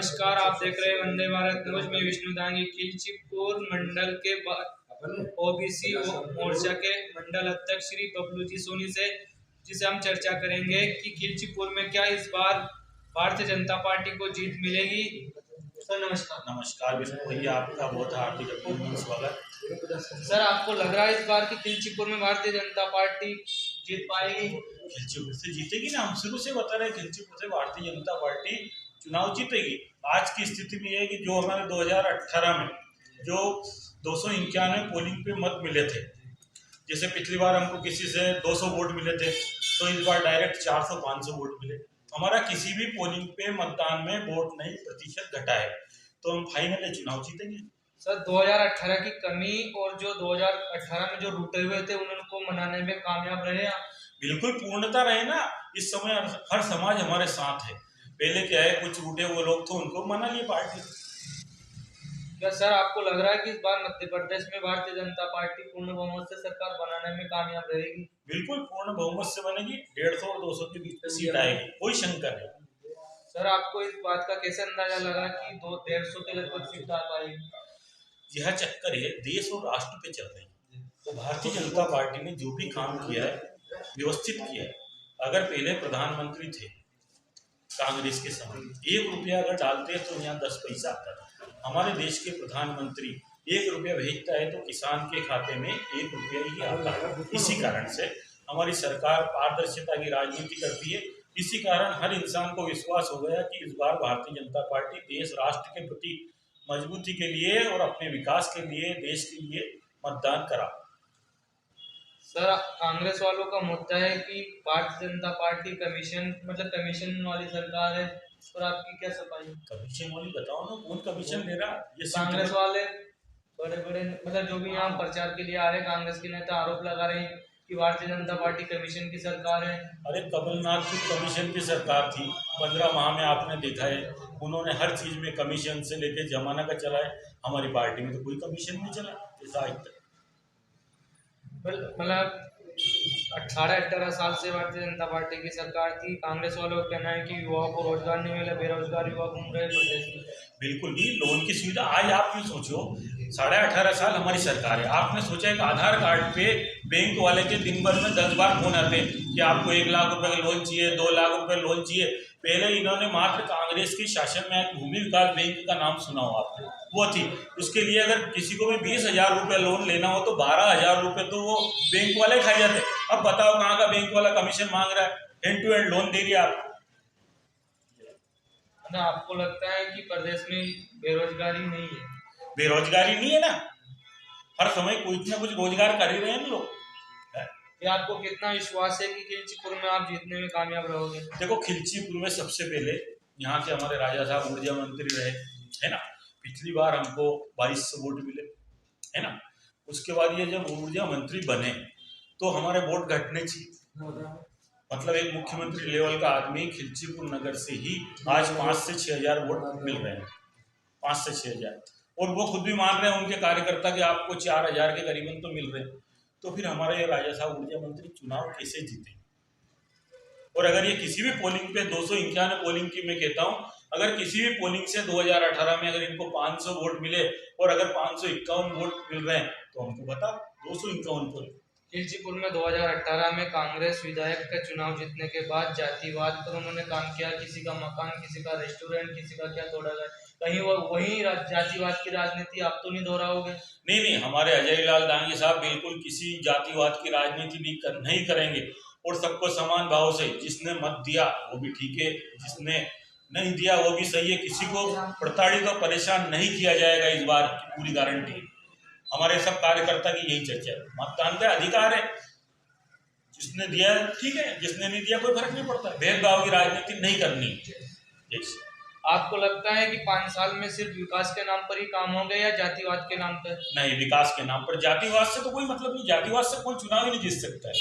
नमस्कार, आप देख रहे हैं वंदे भारत न्यूज में विष्णु दांगी। खिलचीपुर मंडल के ओबीसी मोर्चा के मंडल अध्यक्ष श्री बबलू जी सोनी से जिसे हम चर्चा करेंगे कि खिलचीपुर में क्या इस बार भारतीय जनता पार्टी को जीत मिलेगी। सर नमस्कार। नमस्कार विष्णु भैया, आपका बहुत हार्दिक अभिनंदन, स्वागत। सर, आपको लग रहा है इस बार की खिलचीपुर में भारतीय जनता पार्टी जीत पाएगी? खिलचीपुर से जीतेगी ना, हम शुरू से बता रहे हैं खिलचीपुर से भारतीय जनता पार्टी चुनाव जीतेगी। आज की स्थिति में है कि जो हमारे 2018 में जो 291 पोलिंग पे मत मिले थे, जैसे पिछली बार हमको किसी से 200 वोट मिले थे, तो इस बार डायरेक्ट 400-500 वोट मिले। हमारा किसी भी पोलिंग पे मतदान में वोट नहीं प्रतिशत घटा है, तो हम फाइनल चुनाव जीतेंगे। सर, 2018 की कमी और जो 2018 में जो रूठे हुए थे उनको मनाने में कामयाब रहे आप? बिल्कुल पूर्णता रहे ना। इस समय हर समाज हमारे साथ है। पहले क्या है, कुछ रूठे हुए लोग थे, उनको मना लिए पार्टी। क्या सर, आपको लग रहा है कि इस बार मध्य प्रदेश में भारतीय जनता पार्टी पूर्ण बहुमत से सरकार बनाने में कामयाब रहेगी? बिल्कुल पूर्ण बहुमत से बनेगी। 150 और 200 के बीच में सीट आएगी, कोई शंका नहीं। सर, आपको इस बात का कैसे अंदाजा लगा कि 150 के लगभग सीट आ पाएगी? यह चक्कर है, देश और राष्ट्र पे चल रही है। तो भारतीय जनता पार्टी ने जो भी काम किया है, व्यवस्थित किया है। अगर पहले प्रधानमंत्री थे कांग्रेस के समय, 1 रुपया अगर डालते तो यहाँ 10 पैसा आता था। हमारे देश के प्रधानमंत्री 1 रुपया भेजता है तो किसान के खाते में 1 रुपया ही आता है। इसी कारण से हमारी सरकार पारदर्शिता की राजनीति करती है। इसी कारण हर इंसान को विश्वास हो गया कि इस बार भारतीय जनता पार्टी देश राष्ट्र के प्रति मजबूती के लिए और अपने विकास के लिए, देश के लिए मतदान करा। सर, कांग्रेस वालों का मुद्दा है कि भारतीय जनता पार्टी कमीशन वाली सरकार है, और आपकी क्या सफाई? कमीशन वाली बताओ ना, कौन कमीशन ले रहा? ये कांग्रेस वाले बड़े बड़े जो भी यहाँ प्रचार के लिए आ रहे हैं, कांग्रेस के नेता आरोप लगा रहे हैं कि भारतीय जनता पार्टी कमीशन की सरकार है। अरे कमलनाथ की कमीशन की सरकार थी, 15 माह में आपने देखा है, उन्होंने हर चीज में कमीशन से लेके जमाना का चला है। हमारी पार्टी में तो कोई कमीशन नहीं चला ऐसा आज तक। मतलब 18 साल से भारतीय जनता पार्टी की सरकार थी। कांग्रेस वालों का कहना है कि युवाओं को रोजगार नहीं मिला, बेरोजगार युवा घूम रहे प्रदेश में। बिल्कुल नहीं, लोन की सुविधा आज आप यूँ सोचो, 18.5 साल हमारी सरकार है। आपने सोचा है कि आधार कार्ड पे बैंक वाले के दिन भर में 10 बार फोन आते हैं कि आपको 1 लाख रुपए का लोन चाहिए, 2 लाख रुपए लोन चाहिए। पहले इन्होंने मात्र कांग्रेस के शासन में भूमि विकास बैंक का नाम सुना हो आपने, वो थी। उसके लिए अगर किसी को भी 20,000 रुपये लोन लेना हो तो 12,000 रुपये तो वो बैंक वाले खाई जाते। अब बताओ कहाँ का बैंक वाला कमीशन मांग रहा है, एंड टू एंड लोन दे दिया आपको। आपको लगता है कि प्रदेश में बेरोजगारी नहीं है? बेरोजगारी नहीं है ना, हर समय कुछ ना कुछ रोजगार कर ही रहे हैं लोग। ये आपको कितना विश्वास है कि खिलचीपुर में आप जीतने में कामयाब रहोगे? देखो, खिलचीपुर में सबसे पहले यहाँ के हमारे राजा साहब ऊर्जा मंत्री रहे, है ना। पिछली बार हमको 2200 वोट मिले, है ना। उसके बाद ये जब ऊर्जा मंत्री बने तो हमारे वोट घटने चाहिए। मतलब एक मुख्यमंत्री लेवल का आदमी खिलचीपुर नगर से ही आज 5 से 6 हजार वोट मिल रहे हैं, 5 से 6 हजार। और वो खुद भी मान रहे हैं उनके कार्यकर्ता कि आपको 4 हजार के करीबन तो मिल रहे हैं। तो फिर हमारे ये राजा साहब ऊर्जा मंत्री चुनाव कैसे जीते? और अगर ये किसी भी पोलिंग पे 291 पोलिंग की मैं कहता हूँ, अगर किसी भी पोलिंग से 2018 में अगर इनको 500 वोट मिले और अगर 551 वोट मिल रहे हैं तो हमको बता 251 पोलिंग। खिलचीपुर में 2018 में कांग्रेस विधायक का चुनाव जीतने के बाद जातिवाद पर उन्होंने काम किया। किसी का मकान, किसी का रेस्टोरेंट, किसी का क्या तोड़ा गया। कहीं वही जातिवाद की राजनीति आप तो नहीं दोहराओगे? नहीं, हमारे अजय लाल दांगी साहब बिल्कुल किसी जातिवाद की राजनीति नहीं करेंगे और सबको समान भाव से, जिसने मत दिया वो भी ठीक है, जिसने नहीं दिया वो भी सही है। किसी को प्रताड़ित और परेशान नहीं किया जाएगा, इस बार की पूरी गारंटी। हमारे सब कार्यकर्ता की यही चर्चा है। मतदान का अधिकार है, जिसने दिया ठीक है, जिसने नहीं दिया कोई फर्क नहीं पड़ता। भेदभाव की राजनीति नहीं करनी है। आपको लगता है कि 5 साल में सिर्फ विकास के नाम पर ही काम हो गया या जातिवाद के नाम पर? नहीं, विकास के नाम पर। जातिवाद से तो कोई मतलब नहीं, जातिवाद से कोई चुनाव ही नहीं जीत सकता है।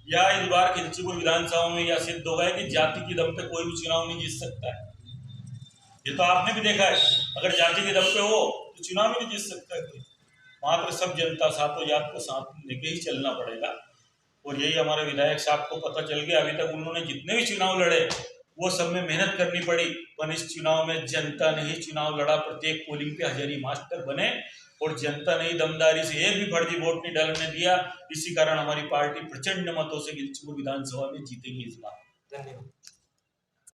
या इस बार खिलचीपुर विधानसभा में यह सिद्ध हो गया कि जाति के दम पे कोई भी चुनाव नहीं जीत सकता है। ये तो आपने भी देखा है, अगर जाति के दम पे हो तो चुनाव ही नहीं जीत सकता है। मात्र सब जनता साथों जात को साथ लेके ही चलना पड़ेगा। और यही हमारे विधायक साहब को पता चल गया। अभी तक उन्होंने जितने भी चुनाव लड़े वो सब में मेहनत करनी पड़ी, पर इस चुनाव में जनता ने ही चुनाव लड़ा, प्रत्येक पोलिंग पे हजारी मास्टर बने और जनता ने दमदारी से एक भी फर्जी वोट नहीं डालने दिया। इसी कारण हमारी पार्टी प्रचंड मतों से गिलचीपुर विधानसभा में जीतेगी इस बार। धन्यवाद।